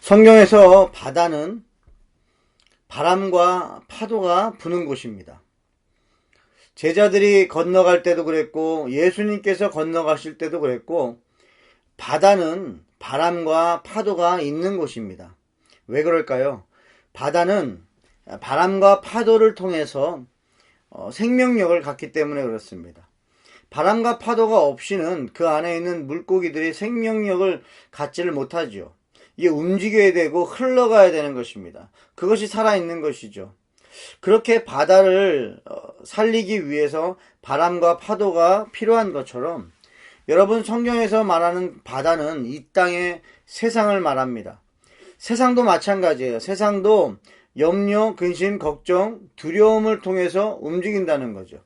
성경에서 바다는 바람과 파도가 부는 곳입니다. 제자들이 건너갈 때도 그랬고 예수님께서 건너가실 때도 그랬고 바다는 바람과 파도가 있는 곳입니다. 왜 그럴까요? 바다는 바람과 파도를 통해서 생명력을 갖기 때문에 그렇습니다. 바람과 파도가 없이는 그 안에 있는 물고기들이 생명력을 갖지를 못하지요. 이게 움직여야 되고 흘러가야 되는 것입니다. 그것이 살아있는 것이죠. 그렇게 바다를 살리기 위해서 바람과 파도가 필요한 것처럼 여러분, 성경에서 말하는 바다는 이 땅의 세상을 말합니다. 세상도 마찬가지예요. 세상도 염려, 근심, 걱정, 두려움을 통해서 움직인다는 거죠.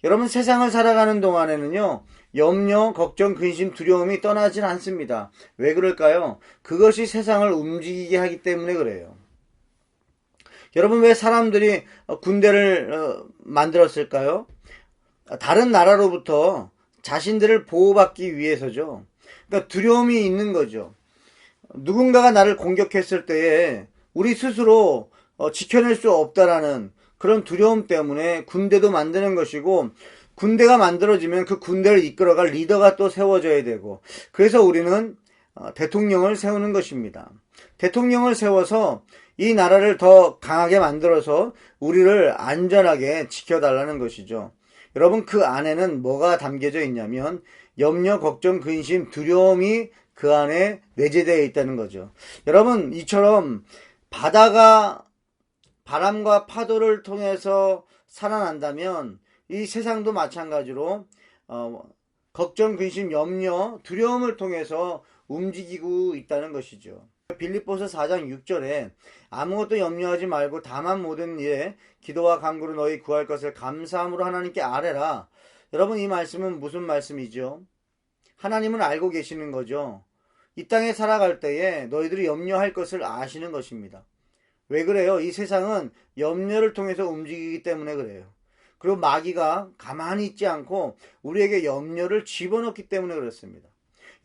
여러분, 세상을 살아가는 동안에는요, 염려, 걱정, 근심, 두려움이 떠나질 않습니다. 왜 그럴까요? 그것이 세상을 움직이게 하기 때문에 그래요. 여러분, 왜 사람들이 군대를 만들었을까요? 다른 나라로부터 자신들을 보호받기 위해서죠. 그러니까 두려움이 있는 거죠. 누군가가 나를 공격했을 때에 우리 스스로 지켜낼 수 없다라는 그런 두려움 때문에 군대도 만드는 것이고, 군대가 만들어지면 그 군대를 이끌어갈 리더가 또 세워져야 되고, 그래서 우리는 대통령을 세우는 것입니다. 대통령을 세워서 이 나라를 더 강하게 만들어서 우리를 안전하게 지켜달라는 것이죠. 여러분, 그 안에는 뭐가 담겨져 있냐면 염려, 걱정, 근심, 두려움이 그 안에 내재되어 있다는 거죠. 여러분, 이처럼 바다가 바람과 파도를 통해서 살아난다면 이 세상도 마찬가지로 걱정, 근심, 염려, 두려움을 통해서 움직이고 있다는 것이죠. 빌립보서 4장 6절에 아무것도 염려하지 말고 다만 모든 일에 기도와 간구로 너희 구할 것을 감사함으로 하나님께 아뢰라. 여러분, 이 말씀은 무슨 말씀이죠? 하나님은 알고 계시는 거죠. 이 땅에 살아갈 때에 너희들이 염려할 것을 아시는 것입니다. 왜 그래요? 이 세상은 염려를 통해서 움직이기 때문에 그래요. 그리고 마귀가 가만히 있지 않고 우리에게 염려를 집어넣기 때문에 그렇습니다.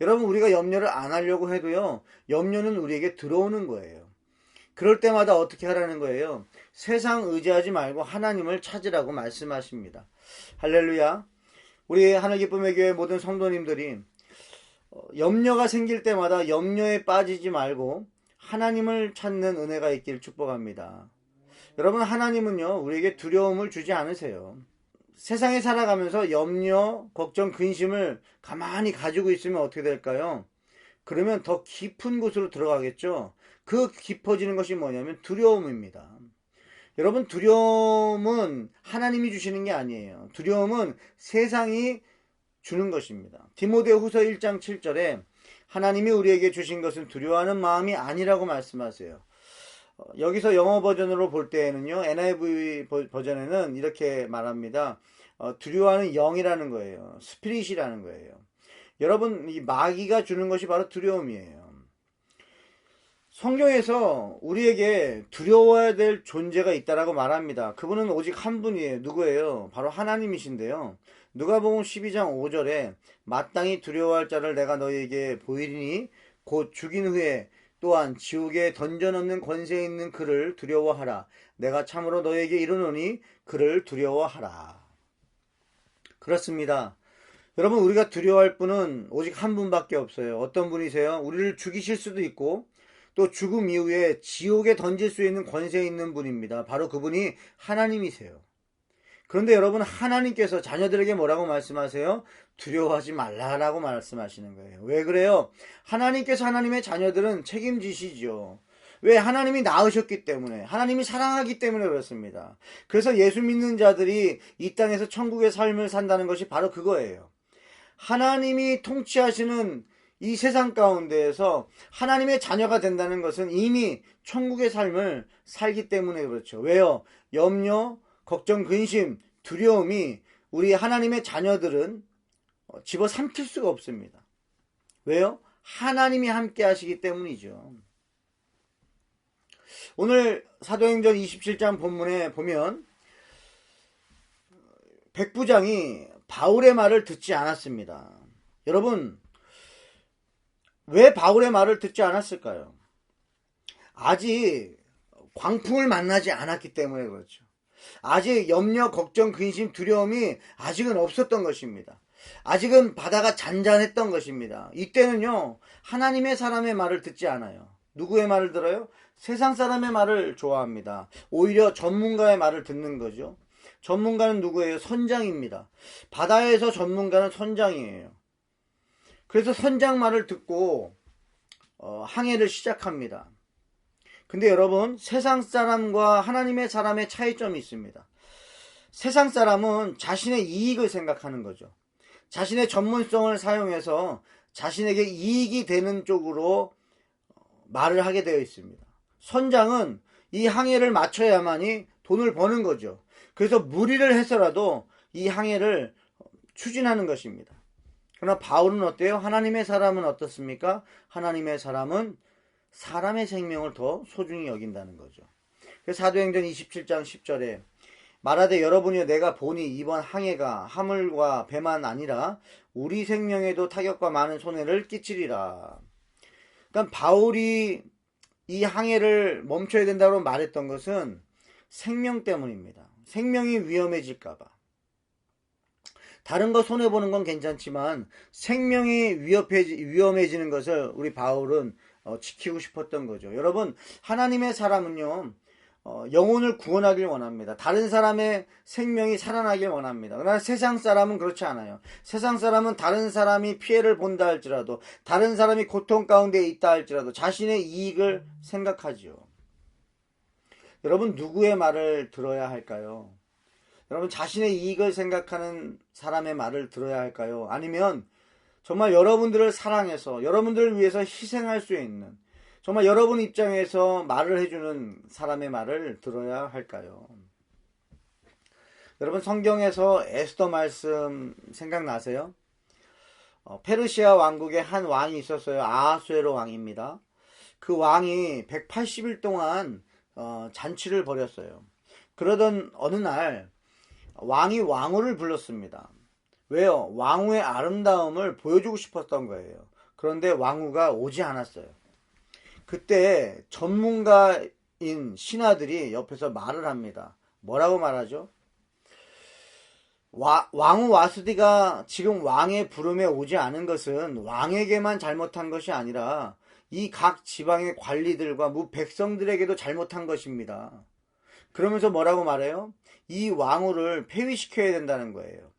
여러분, 우리가 염려를 안 하려고 해도요, 염려는 우리에게 들어오는 거예요. 그럴 때마다 어떻게 하라는 거예요? 세상 의지하지 말고 하나님을 찾으라고 말씀하십니다. 할렐루야. 우리 하늘 기쁨의 교회 모든 성도님들이 염려가 생길 때마다 염려에 빠지지 말고 하나님을 찾는 은혜가 있기를 축복합니다. 여러분, 하나님은요, 우리에게 두려움을 주지 않으세요. 세상에 살아가면서 염려, 걱정, 근심을 가만히 가지고 있으면 어떻게 될까요? 그러면 더 깊은 곳으로 들어가겠죠. 그 깊어지는 것이 뭐냐면 두려움입니다. 여러분, 두려움은 하나님이 주시는 게 아니에요. 두려움은 세상이 주는 것입니다. 디모데후서 1장 7절에 하나님이 우리에게 주신 것은 두려워하는 마음이 아니라고 말씀하세요. 여기서 영어 버전으로 볼 때에는요, NIV 버전에는 이렇게 말합니다. 두려워하는 영이라는 거예요. 스피릿이라는 거예요. 여러분, 이 마귀가 주는 것이 바로 두려움이에요. 성경에서 우리에게 두려워야 될 존재가 있다라고 말합니다. 그분은 오직 한 분이에요. 누구예요? 바로 하나님이신데요. 누가복음 12장 5절에 마땅히 두려워할 자를 내가 너희에게 보이리니 곧 죽인 후에 또한 지옥에 던져넣는 권세 있는 그를 두려워하라. 내가 참으로 너희에게 이르노니 그를 두려워하라. 그렇습니다. 여러분, 우리가 두려워할 분은 오직 한 분밖에 없어요. 어떤 분이세요? 우리를 죽이실 수도 있고 또 죽음 이후에 지옥에 던질 수 있는 권세 있는 분입니다. 바로 그분이 하나님이세요. 그런데 여러분, 하나님께서 자녀들에게 뭐라고 말씀하세요? 두려워하지 말라라고 말씀하시는 거예요. 왜 그래요? 하나님께서 하나님의 자녀들은 책임지시죠. 왜? 하나님이 낳으셨기 때문에, 하나님이 사랑하기 때문에 그렇습니다. 그래서 예수 믿는 자들이 이 땅에서 천국의 삶을 산다는 것이 바로 그거예요. 하나님이 통치하시는 이 세상 가운데에서 하나님의 자녀가 된다는 것은 이미 천국의 삶을 살기 때문에 그렇죠. 왜요? 염려, 걱정, 근심, 두려움이 우리 하나님의 자녀들은 집어삼킬 수가 없습니다. 왜요? 하나님이 함께 하시기 때문이죠. 오늘 사도행전 27장 본문에 보면 백부장이 바울의 말을 듣지 않았습니다. 여러분, 왜 바울의 말을 듣지 않았을까요? 아직 광풍을 만나지 않았기 때문에 그렇죠. 아직 염려, 걱정, 근심, 두려움이 아직은 없었던 것입니다. 아직은 바다가 잔잔했던 것입니다. 이때는요, 하나님의 사람의 말을 듣지 않아요. 누구의 말을 들어요? 세상 사람의 말을 좋아합니다. 오히려 전문가의 말을 듣는 거죠. 전문가는 누구예요? 선장입니다. 바다에서 전문가는 선장이에요. 그래서 선장 말을 듣고 항해를 시작합니다. 근데 여러분, 세상 사람과 하나님의 사람의 차이점이 있습니다. 세상 사람은 자신의 이익을 생각하는 거죠. 자신의 전문성을 사용해서 자신에게 이익이 되는 쪽으로 말을 하게 되어 있습니다. 선장은 이 항해를 마쳐야만이 돈을 버는 거죠. 그래서 무리를 해서라도 이 항해를 추진하는 것입니다. 그러나 바울은 어때요? 하나님의 사람은 어떻습니까? 하나님의 사람은 사람의 생명을 더 소중히 여긴다는 거죠. 그래서 사도행전 27장 10절에 말하되 여러분이여 내가 보니 이번 항해가 하물과 배만 아니라 우리 생명에도 타격과 많은 손해를 끼치리라. 그러니까 바울이 이 항해를 멈춰야 된다고 말했던 것은 생명 때문입니다. 생명이 위험해질까봐. 다른 거 손해보는 건 괜찮지만 생명이 위험해지는 것을 우리 바울은 지키고 싶었던 거죠. 여러분, 하나님의 사람은요, 영혼을 구원하길 원합니다. 다른 사람의 생명이 살아나길 원합니다. 그러나 세상 사람은 그렇지 않아요. 세상 사람은 다른 사람이 피해를 본다 할지라도, 다른 사람이 고통 가운데 있다 할지라도 자신의 이익을 생각하지요. 여러분, 누구의 말을 들어야 할까요? 여러분, 자신의 이익을 생각하는 사람의 말을 들어야 할까요? 아니면 정말 여러분들을 사랑해서 여러분들을 위해서 희생할 수 있는, 정말 여러분 입장에서 말을 해주는 사람의 말을 들어야 할까요? 여러분, 성경에서 에스더 말씀 생각나세요? 페르시아 왕국에 한 왕이 있었어요. 아하수에로 왕입니다. 그 왕이 180일 동안 잔치를 벌였어요. 그러던 어느 날 왕이 왕후를 불렀습니다. 왜요? 왕후의 아름다움을 보여주고 싶었던 거예요. 그런데 왕후가 오지 않았어요. 그때 전문가인 신하들이 옆에서 말을 합니다. 뭐라고 말하죠? 왕후 와스디가 지금 왕의 부름에 오지 않은 것은 왕에게만 잘못한 것이 아니라 이 각 지방의 관리들과 백성들에게도 잘못한 것입니다. 그러면서 뭐라고 말해요? 이 왕후를 폐위시켜야 된다는 거예요.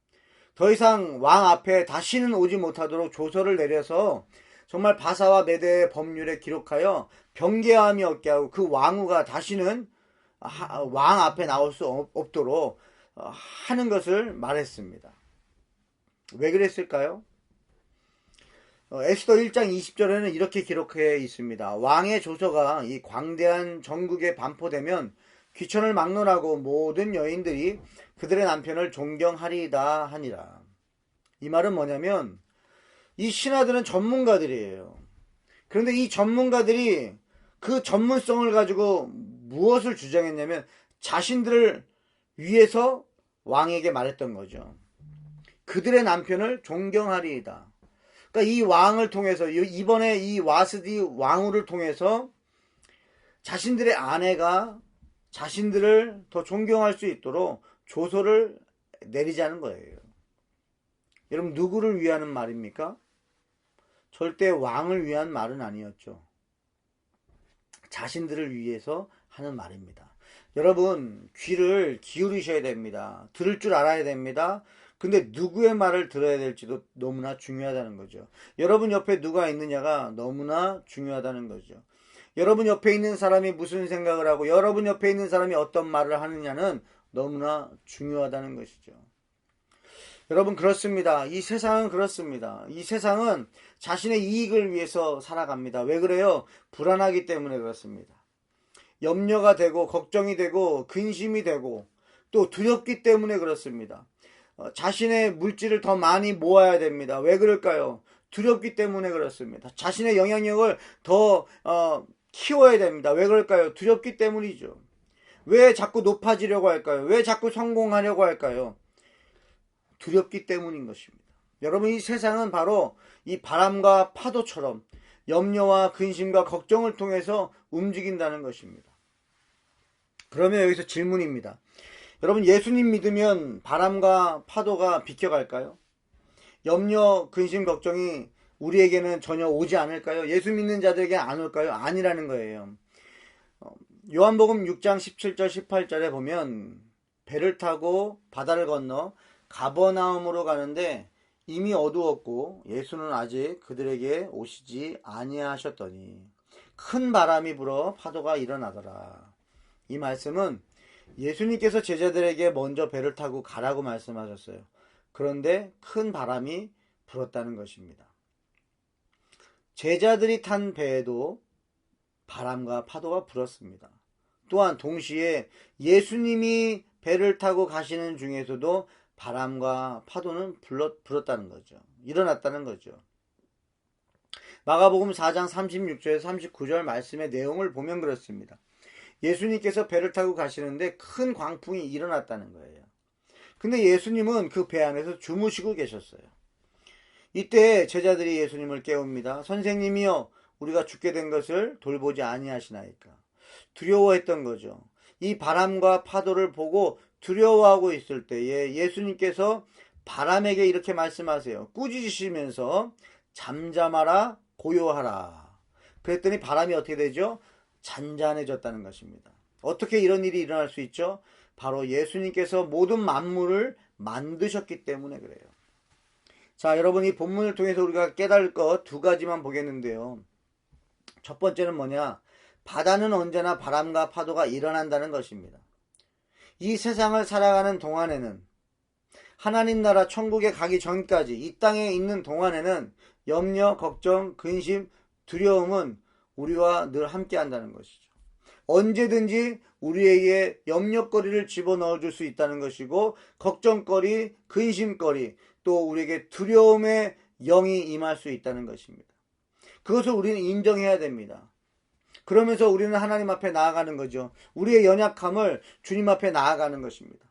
더 이상 왕 앞에 다시는 오지 못하도록 조서를 내려서 정말 바사와 메대의 법률에 기록하여 병개함이 없게 하고 그 왕후가 다시는 왕 앞에 나올 수 없도록 하는 것을 말했습니다. 왜 그랬을까요? 에스더 1장 20절에는 이렇게 기록해 있습니다. 왕의 조서가 이 광대한 전국에 반포되면 귀천을 막론하고 모든 여인들이 그들의 남편을 존경하리이다 하니라. 이 말은 뭐냐면 이 신하들은 전문가들이에요. 그런데 이 전문가들이 그 전문성을 가지고 무엇을 주장했냐면 자신들을 위해서 왕에게 말했던 거죠. 그들의 남편을 존경하리이다. 그러니까 이 왕을 통해서, 이번에 이 와스디 왕후를 통해서 자신들의 아내가 자신들을 더 존경할 수 있도록 조서를 내리자는 거예요. 여러분, 누구를 위하는 말입니까? 절대 왕을 위한 말은 아니었죠. 자신들을 위해서 하는 말입니다. 여러분, 귀를 기울이셔야 됩니다. 들을 줄 알아야 됩니다. 근데 누구의 말을 들어야 될지도 너무나 중요하다는 거죠. 여러분 옆에 누가 있느냐가 너무나 중요하다는 거죠. 여러분 옆에 있는 사람이 무슨 생각을 하고 여러분 옆에 있는 사람이 어떤 말을 하느냐는 너무나 중요하다는 것이죠. 여러분, 그렇습니다. 이 세상은 그렇습니다. 이 세상은 자신의 이익을 위해서 살아갑니다. 왜 그래요? 불안하기 때문에 그렇습니다. 염려가 되고 걱정이 되고 근심이 되고 또 두렵기 때문에 그렇습니다. 자신의 물질을 더 많이 모아야 됩니다. 왜 그럴까요? 두렵기 때문에 그렇습니다. 자신의 영향력을 더 키워야 됩니다. 왜 그럴까요? 두렵기 때문이죠. 왜 자꾸 높아지려고 할까요? 왜 자꾸 성공하려고 할까요? 두렵기 때문인 것입니다. 여러분, 이 세상은 바로 이 바람과 파도처럼 염려와 근심과 걱정을 통해서 움직인다는 것입니다. 그러면 여기서 질문입니다. 여러분, 예수님 믿으면 바람과 파도가 비켜갈까요? 염려, 근심, 걱정이 우리에게는 전혀 오지 않을까요? 예수 믿는 자들에게 안 올까요? 아니라는 거예요. 요한복음 6장 17절 18절에 보면 배를 타고 바다를 건너 가버나움으로 가는데 이미 어두웠고 예수는 아직 그들에게 오시지 아니하셨더니 큰 바람이 불어 파도가 일어나더라. 이 말씀은 예수님께서 제자들에게 먼저 배를 타고 가라고 말씀하셨어요. 그런데 큰 바람이 불었다는 것입니다. 제자들이 탄 배에도 바람과 파도가 불었습니다. 또한 동시에 예수님이 배를 타고 가시는 중에서도 바람과 파도는 불었다는 거죠. 일어났다는 거죠. 마가복음 4장 36절에서 39절 말씀의 내용을 보면 그렇습니다. 예수님께서 배를 타고 가시는데 큰 광풍이 일어났다는 거예요. 근데 예수님은 그 배 안에서 주무시고 계셨어요. 이때 제자들이 예수님을 깨웁니다. 선생님이여, 우리가 죽게 된 것을 돌보지 아니하시나이까. 두려워했던 거죠. 이 바람과 파도를 보고 두려워하고 있을 때에 예수님께서 바람에게 이렇게 말씀하세요. 꾸짖으시면서 잠잠하라, 고요하라. 그랬더니 바람이 어떻게 되죠? 잔잔해졌다는 것입니다. 어떻게 이런 일이 일어날 수 있죠? 바로 예수님께서 모든 만물을 만드셨기 때문에 그래요. 자, 여러분, 이 본문을 통해서 우리가 깨달을 것 두 가지만 보겠는데요. 첫 번째는 뭐냐? 바다는 언제나 바람과 파도가 일어난다는 것입니다. 이 세상을 살아가는 동안에는, 하나님 나라 천국에 가기 전까지 이 땅에 있는 동안에는 염려, 걱정, 근심, 두려움은 우리와 늘 함께 한다는 것이죠. 언제든지 우리에게 염려거리를 집어넣어 줄 수 있다는 것이고, 걱정거리, 근심거리, 또 우리에게 두려움의 영이 임할 수 있다는 것입니다. 그것을 우리는 인정해야 됩니다. 그러면서 우리는 하나님 앞에 나아가는 거죠. 우리의 연약함을 주님 앞에 나아가는 것입니다.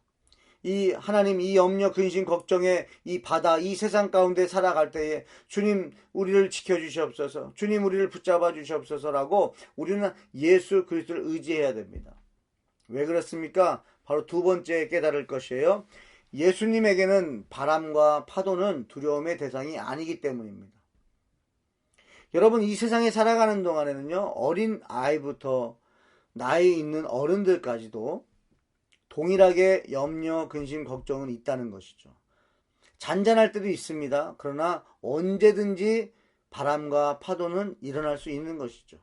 이 하나님, 이 염려, 근심, 걱정의 이 바다, 이 세상 가운데 살아갈 때에 주님 우리를 지켜주시옵소서, 주님 우리를 붙잡아 주시옵소서라고 우리는 예수 그리스도를 의지해야 됩니다. 왜 그렇습니까? 바로 두 번째 깨달을 것이에요. 예수님에게는 바람과 파도는 두려움의 대상이 아니기 때문입니다. 여러분, 이 세상에 살아가는 동안에는요, 어린 아이부터 나이 있는 어른들까지도 동일하게 염려, 근심, 걱정은 있다는 것이죠. 잔잔할 때도 있습니다. 그러나 언제든지 바람과 파도는 일어날 수 있는 것이죠.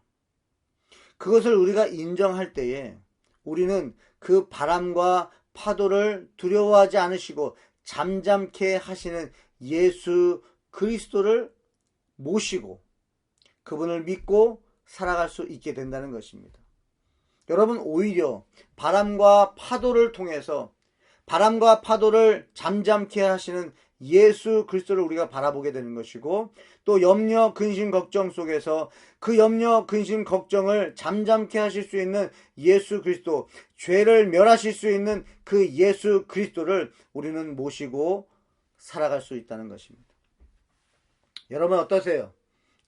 그것을 우리가 인정할 때에 우리는 그 바람과 파도를 두려워하지 않으시고 잠잠케 하시는 예수 그리스도를 모시고 그분을 믿고 살아갈 수 있게 된다는 것입니다. 여러분, 오히려 바람과 파도를 통해서 바람과 파도를 잠잠케 하시는 예수 그리스도를 우리가 바라보게 되는 것이고, 또 염려, 근심, 걱정 속에서 그 염려, 근심, 걱정을 잠잠케 하실 수 있는 예수 그리스도, 죄를 멸하실 수 있는 그 예수 그리스도를 우리는 모시고 살아갈 수 있다는 것입니다. 여러분 어떠세요?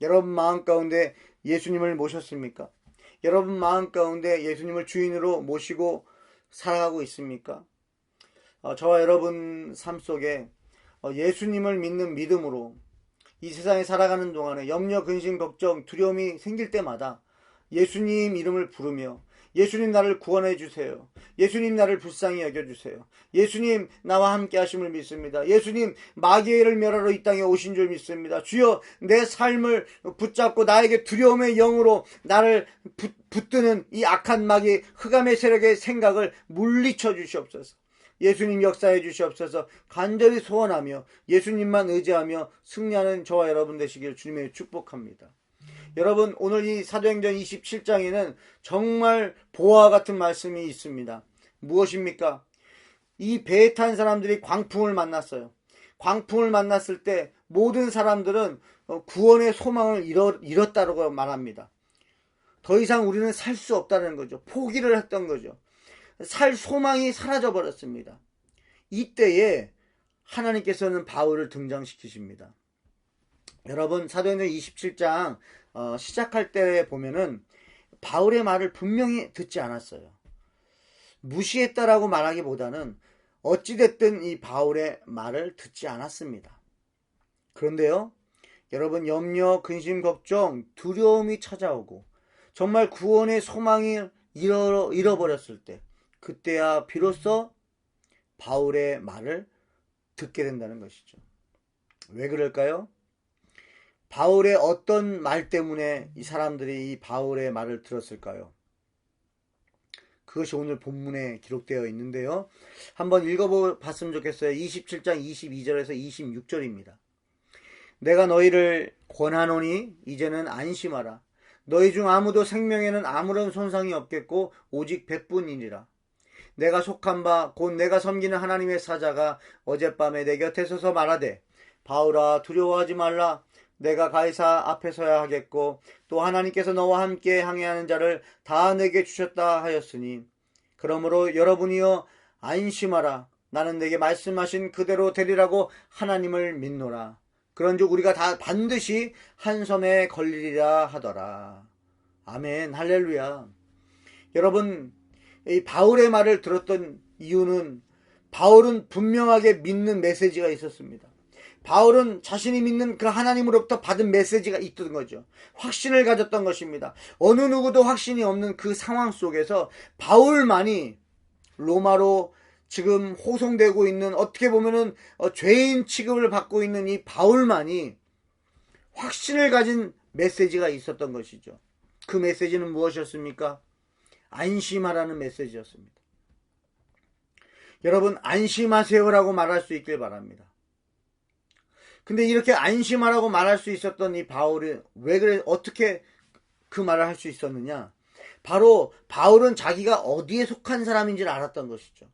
여러분 마음 가운데 예수님을 모셨습니까? 여러분 마음 가운데 예수님을 주인으로 모시고 살아가고 있습니까? 저와 여러분 삶 속에 예수님을 믿는 믿음으로 이 세상에 살아가는 동안에 염려, 근심, 걱정, 두려움이 생길 때마다 예수님 이름을 부르며 예수님 나를 구원해 주세요. 예수님 나를 불쌍히 여겨주세요. 예수님 나와 함께 하심을 믿습니다. 예수님 마귀를 멸하러 이 땅에 오신 줄 믿습니다. 주여 내 삶을 붙잡고 나에게 두려움의 영으로 나를 붙드는 이 악한 마귀 흑암의 세력의 생각을 물리쳐 주시옵소서. 예수님 역사해 주시옵소서. 간절히 소원하며 예수님만 의지하며 승리하는 저와 여러분 되시길 주님의 축복합니다. 여러분, 오늘 이 사도행전 27장에는 정말 보화 같은 말씀이 있습니다. 무엇입니까? 이 배에 탄 사람들이 광풍을 만났어요. 광풍을 만났을 때 모든 사람들은 구원의 소망을 잃었다고 말합니다. 더 이상 우리는 살 수 없다는 거죠. 포기를 했던 거죠. 살 소망이 사라져 버렸습니다. 이때에 하나님께서는 바울을 등장시키십니다. 여러분 사도행전 27장 시작할 때 보면은 바울의 말을 분명히 듣지 않았어요. 무시했다라고 말하기보다는 어찌됐든 이 바울의 말을 듣지 않았습니다. 그런데요, 여러분 염려, 근심, 걱정, 두려움이 찾아오고 정말 구원의 소망이 잃어버렸을 때, 그때야 비로소 바울의 말을 듣게 된다는 것이죠. 왜 그럴까요? 바울의 어떤 말 때문에 이 사람들이 이 바울의 말을 들었을까요? 그것이 오늘 본문에 기록되어 있는데요. 한번 읽어봤으면 좋겠어요. 27장 22절에서 26절입니다. 내가 너희를 권하노니 이제는 안심하라. 너희 중 아무도 생명에는 아무런 손상이 없겠고 오직 배뿐이니라. 내가 속한 바 곧 내가 섬기는 하나님의 사자가 어젯밤에 내 곁에 서서 말하되 바울아 두려워하지 말라. 내가 가이사 앞에 서야 하겠고 또 하나님께서 너와 함께 항해하는 자를 다 내게 주셨다 하였으니 그러므로 여러분이여 안심하라. 나는 내게 말씀하신 그대로 되리라고 하나님을 믿노라. 그런즉 우리가 다 반드시 한 섬에 걸리리라 하더라. 아멘. 할렐루야. 여러분, 이 바울의 말을 들었던 이유는 바울은 분명하게 믿는 메시지가 있었습니다. 바울은 자신이 믿는 그 하나님으로부터 받은 메시지가 있던 거죠. 확신을 가졌던 것입니다. 어느 누구도 확신이 없는 그 상황 속에서 바울만이 로마로 지금 호송되고 있는, 어떻게 보면은 죄인 취급을 받고 있는 이 바울만이 확신을 가진 메시지가 있었던 것이죠. 그 메시지는 무엇이었습니까? 안심하라는 메시지였습니다. 여러분 안심하세요라고 말할 수 있길 바랍니다. 근데 이렇게 안심하라고 말할 수 있었던 이 바울이 왜 그래, 어떻게 그 말을 할 수 있었느냐? 바로 바울은 자기가 어디에 속한 사람인지를 알았던 것이죠.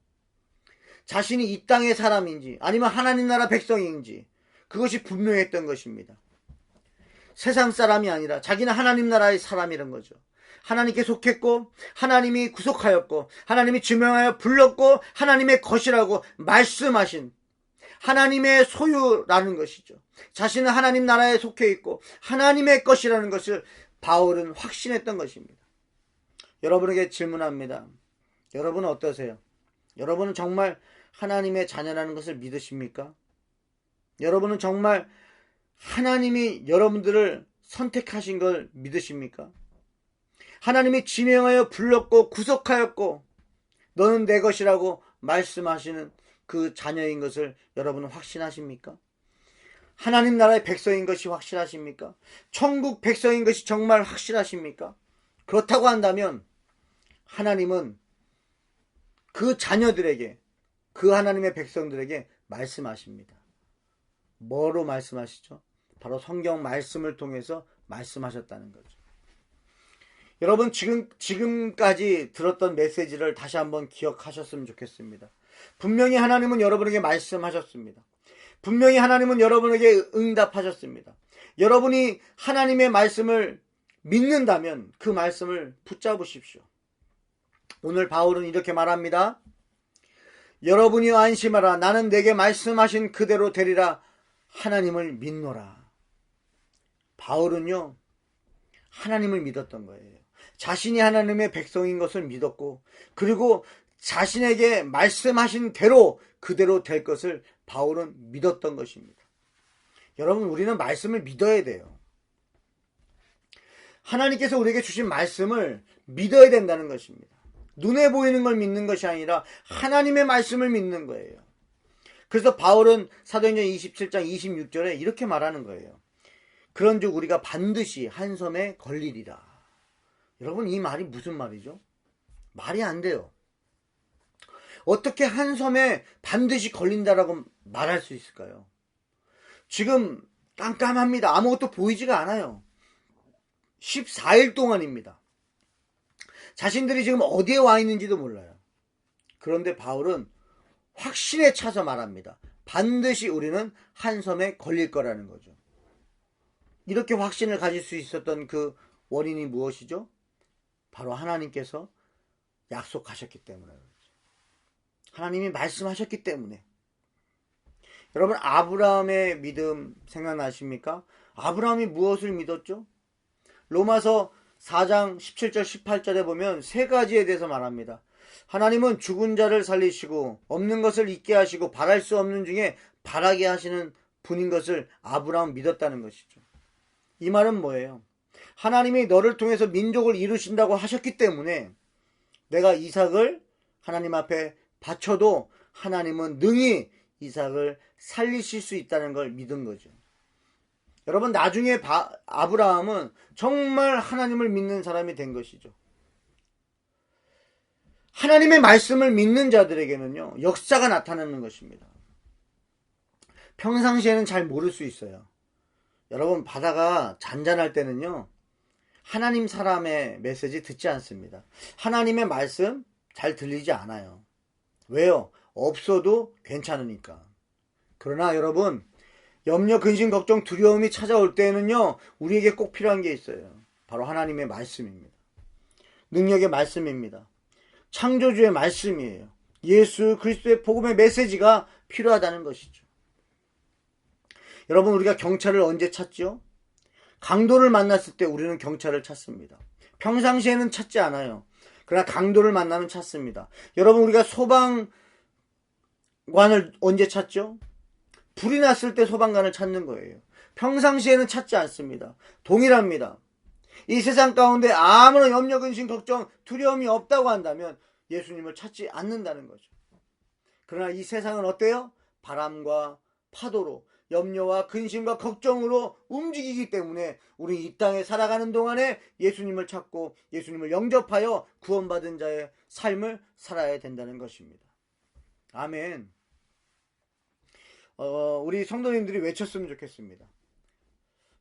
자신이 이 땅의 사람인지 아니면 하나님 나라 백성인지 그것이 분명했던 것입니다. 세상 사람이 아니라 자기는 하나님 나라의 사람이란 거죠. 하나님께 속했고 하나님이 구속하였고 하나님이 지명하여 불렀고 하나님의 것이라고 말씀하신 하나님의 소유라는 것이죠. 자신은 하나님 나라에 속해 있고 하나님의 것이라는 것을 바울은 확신했던 것입니다. 여러분에게 질문합니다. 여러분은 어떠세요? 여러분은 정말 하나님의 자녀라는 것을 믿으십니까? 여러분은 정말 하나님이 여러분들을 선택하신 걸 믿으십니까? 하나님이 지명하여 불렀고 구속하였고 너는 내 것이라고 말씀하시는 그 자녀인 것을 여러분은 확신하십니까? 하나님 나라의 백성인 것이 확실하십니까? 천국 백성인 것이 정말 확실하십니까? 그렇다고 한다면 하나님은 그 자녀들에게, 그 하나님의 백성들에게 말씀하십니다. 뭐로 말씀하시죠? 바로 성경 말씀을 통해서 말씀하셨다는 거죠. 여러분 지금까지 들었던 메시지를 다시 한번 기억하셨으면 좋겠습니다. 분명히 하나님은 여러분에게 말씀하셨습니다. 분명히 하나님은 여러분에게 응답하셨습니다. 여러분이 하나님의 말씀을 믿는다면 그 말씀을 붙잡으십시오. 오늘 바울은 이렇게 말합니다. 여러분이 안심하라. 나는 내게 말씀하신 그대로 되리라. 하나님을 믿노라. 바울은요, 하나님을 믿었던 거예요. 자신이 하나님의 백성인 것을 믿었고, 그리고 자신에게 말씀하신 대로 그대로 될 것을 바울은 믿었던 것입니다. 여러분, 우리는 말씀을 믿어야 돼요. 하나님께서 우리에게 주신 말씀을 믿어야 된다는 것입니다. 눈에 보이는 걸 믿는 것이 아니라 하나님의 말씀을 믿는 거예요. 그래서 바울은 사도행전 27장 26절에 이렇게 말하는 거예요. 그런즉 우리가 반드시 한 섬에 걸리리라. 여러분, 이 말이 무슨 말이죠? 말이 안 돼요. 어떻게 한 섬에 반드시 걸린다라고 말할 수 있을까요? 지금 깜깜합니다. 아무것도 보이지가 않아요. 14일 동안입니다. 자신들이 지금 어디에 와 있는지도 몰라요. 그런데 바울은 확신에 차서 말합니다. 반드시 우리는 한 섬에 걸릴 거라는 거죠. 이렇게 확신을 가질 수 있었던 그 원인이 무엇이죠? 바로 하나님께서 약속하셨기 때문에 그렇죠. 하나님이 말씀하셨기 때문에. 여러분, 아브라함의 믿음 생각나십니까? 아브라함이 무엇을 믿었죠? 로마서 4장 17절 18절에 보면 세 가지에 대해서 말합니다. 하나님은 죽은 자를 살리시고 없는 것을 있게 하시고 바랄 수 없는 중에 바라게 하시는 분인 것을 아브라함은 믿었다는 것이죠. 이 말은 뭐예요? 하나님이 너를 통해서 민족을 이루신다고 하셨기 때문에 내가 이삭을 하나님 앞에 바쳐도 하나님은 능히 이삭을 살리실 수 있다는 걸 믿은 거죠. 여러분, 나중에 아브라함은 정말 하나님을 믿는 사람이 된 것이죠. 하나님의 말씀을 믿는 자들에게는요, 역사가 나타나는 것입니다. 평상시에는 잘 모를 수 있어요. 여러분, 바다가 잔잔할 때는요, 하나님 사람의 메시지 듣지 않습니다. 하나님의 말씀 잘 들리지 않아요. 왜요? 없어도 괜찮으니까. 그러나 여러분, 염려, 근심, 걱정, 두려움이 찾아올 때에는요, 우리에게 꼭 필요한 게 있어요. 바로 하나님의 말씀입니다. 능력의 말씀입니다. 창조주의 말씀이에요. 예수 그리스도의 복음의 메시지가 필요하다는 것이죠. 여러분, 우리가 경찰을 언제 찾죠? 강도를 만났을 때 우리는 경찰을 찾습니다. 평상시에는 찾지 않아요. 그러나 강도를 만나면 찾습니다. 여러분, 우리가 소방관을 언제 찾죠? 불이 났을 때 소방관을 찾는 거예요. 평상시에는 찾지 않습니다. 동일합니다. 이 세상 가운데 아무런 염려, 근심, 걱정, 두려움이 없다고 한다면 예수님을 찾지 않는다는 거죠. 그러나 이 세상은 어때요? 바람과 파도로, 염려와 근심과 걱정으로 움직이기 때문에 우리 이 땅에 살아가는 동안에 예수님을 찾고 예수님을 영접하여 구원받은 자의 삶을 살아야 된다는 것입니다. 아멘. 우리 성도님들이 외쳤으면 좋겠습니다.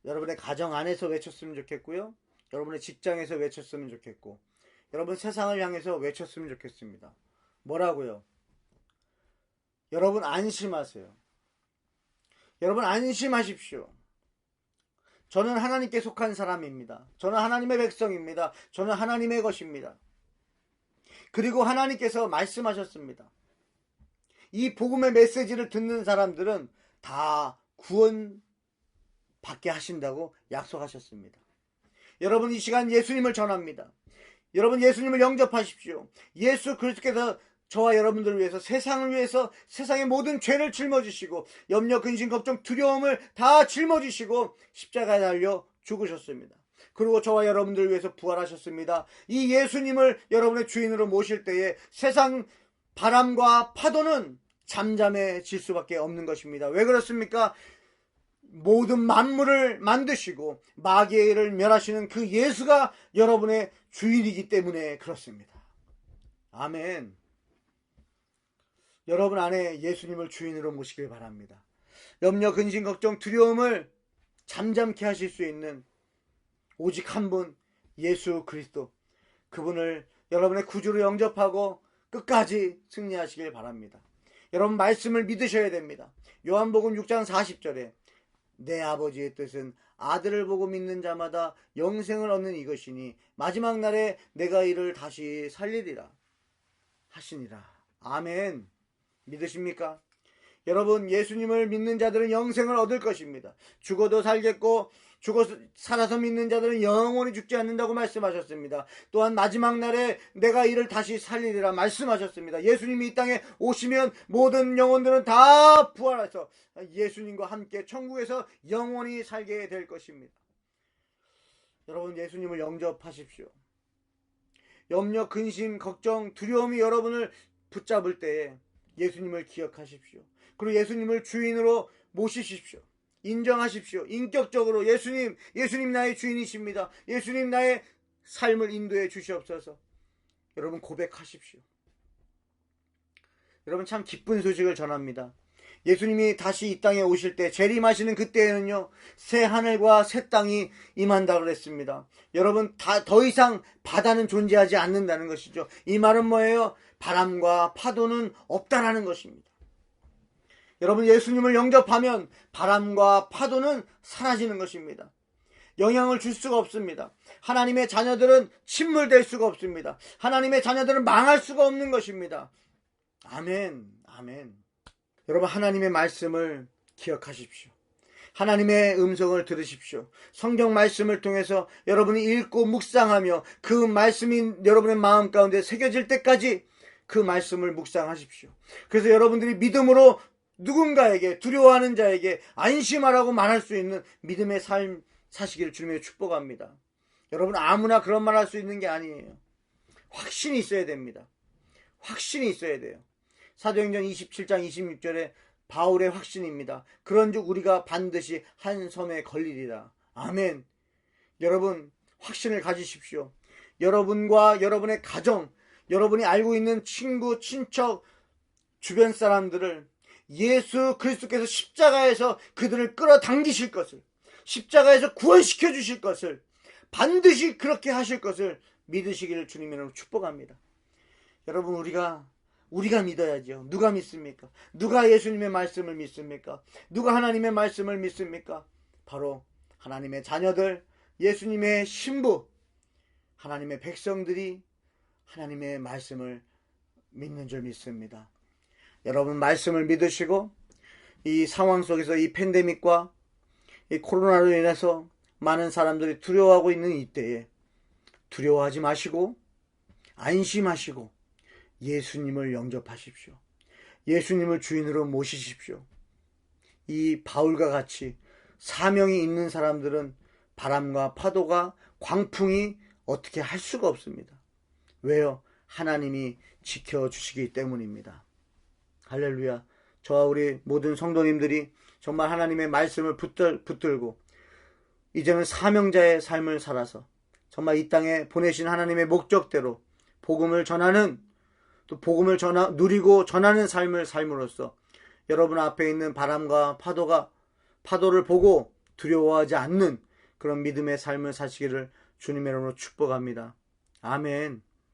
여러분의 가정 안에서 외쳤으면 좋겠고요. 여러분의 직장에서 외쳤으면 좋겠고, 여러분 세상을 향해서 외쳤으면 좋겠습니다. 뭐라고요? 여러분 안심하세요. 여러분 안심하십시오. 저는 하나님께 속한 사람입니다. 저는 하나님의 백성입니다. 저는 하나님의 것입니다. 그리고 하나님께서 말씀하셨습니다. 이 복음의 메시지를 듣는 사람들은 다 구원 받게 하신다고 약속하셨습니다. 여러분, 이 시간 예수님을 전합니다. 여러분, 예수님을 영접하십시오. 예수 그리스도께서 저와 여러분들을 위해서, 세상을 위해서 세상의 모든 죄를 짊어지시고 염려, 근심, 걱정, 두려움을 다 짊어지시고 십자가에 달려 죽으셨습니다. 그리고 저와 여러분들을 위해서 부활하셨습니다. 이 예수님을 여러분의 주인으로 모실 때에 세상 바람과 파도는 잠잠해질 수밖에 없는 것입니다. 왜 그렇습니까? 모든 만물을 만드시고 마귀를 멸하시는 그 예수가 여러분의 주인이기 때문에 그렇습니다. 아멘. 여러분 안에 예수님을 주인으로 모시길 바랍니다. 염려, 근심, 걱정, 두려움을 잠잠케 하실 수 있는 오직 한 분, 예수 그리스도, 그분을 여러분의 구주로 영접하고 끝까지 승리하시길 바랍니다. 여러분, 말씀을 믿으셔야 됩니다. 요한복음 6장 40절에 내 아버지의 뜻은 아들을 보고 믿는 자마다 영생을 얻는 이것이니 마지막 날에 내가 이를 다시 살리리라 하시니라. 아멘. 믿으십니까? 여러분, 예수님을 믿는 자들은 영생을 얻을 것입니다. 죽어도 살겠고 살아서 믿는 자들은 영원히 죽지 않는다고 말씀하셨습니다. 또한 마지막 날에 내가 이를 다시 살리리라 말씀하셨습니다. 예수님이 이 땅에 오시면 모든 영혼들은 다 부활해서 예수님과 함께 천국에서 영원히 살게 될 것입니다. 여러분, 예수님을 영접하십시오. 염려, 근심, 걱정, 두려움이 여러분을 붙잡을 때에 예수님을 기억하십시오. 그리고 예수님을 주인으로 모시십시오. 인정하십시오. 인격적으로 예수님 나의 주인이십니다. 예수님 나의 삶을 인도해 주시옵소서. 여러분, 고백하십시오. 여러분, 참 기쁜 소식을 전합니다. 예수님이 다시 이 땅에 오실 때, 재림하시는 그때에는요, 새 하늘과 새 땅이 임한다고 그랬습니다. 여러분, 더 이상 바다는 존재하지 않는다는 것이죠. 이 말은 뭐예요? 바람과 파도는 없다라는 것입니다. 여러분, 예수님을 영접하면 바람과 파도는 사라지는 것입니다. 영향을 줄 수가 없습니다. 하나님의 자녀들은 침몰될 수가 없습니다. 하나님의 자녀들은 망할 수가 없는 것입니다. 아멘, 아멘. 여러분, 하나님의 말씀을 기억하십시오. 하나님의 음성을 들으십시오. 성경 말씀을 통해서 여러분이 읽고 묵상하며 그 말씀이 여러분의 마음 가운데 새겨질 때까지 그 말씀을 묵상하십시오. 그래서 여러분들이 믿음으로 누군가에게, 두려워하는 자에게 안심하라고 말할 수 있는 믿음의 삶 사시기를 주님의 축복합니다. 여러분, 아무나 그런 말 할 수 있는 게 아니에요. 확신이 있어야 됩니다. 확신이 있어야 돼요. 사도행전 27장 26절에 바울의 확신입니다. 그런즉 우리가 반드시 한 섬에 걸리리라. 아멘. 여러분, 확신을 가지십시오. 여러분과 여러분의 가정, 여러분이 알고 있는 친구, 친척, 주변 사람들을 예수 그리스도께서 십자가에서 그들을 끌어당기실 것을, 십자가에서 구원시켜 주실 것을, 반드시 그렇게 하실 것을 믿으시기를 주님으로 축복합니다. 여러분, 우리가 믿어야죠. 누가 믿습니까? 누가 예수님의 말씀을 믿습니까? 누가 하나님의 말씀을 믿습니까? 바로 하나님의 자녀들, 예수님의 신부, 하나님의 백성들이 하나님의 말씀을 믿는 줄 믿습니다. 여러분, 말씀을 믿으시고 이 상황 속에서 이 팬데믹과 이 코로나로 인해서 많은 사람들이 두려워하고 있는 이때에 두려워하지 마시고 안심하시고 예수님을 영접하십시오. 예수님을 주인으로 모시십시오. 이 바울과 같이 사명이 있는 사람들은 바람과 파도가, 광풍이 어떻게 할 수가 없습니다. 왜요? 하나님이 지켜주시기 때문입니다. 할렐루야. 저와 우리 모든 성도님들이 정말 하나님의 말씀을 붙들고 이제는 사명자의 삶을 살아서 정말 이 땅에 보내신 하나님의 목적대로 복음을 전하는, 또 복음을 누리고 전하는 삶을 삶으로써 여러분 앞에 있는 바람과 파도를 보고 두려워하지 않는 그런 믿음의 삶을 사시기를 주님의 이름으로 축복합니다. 아멘.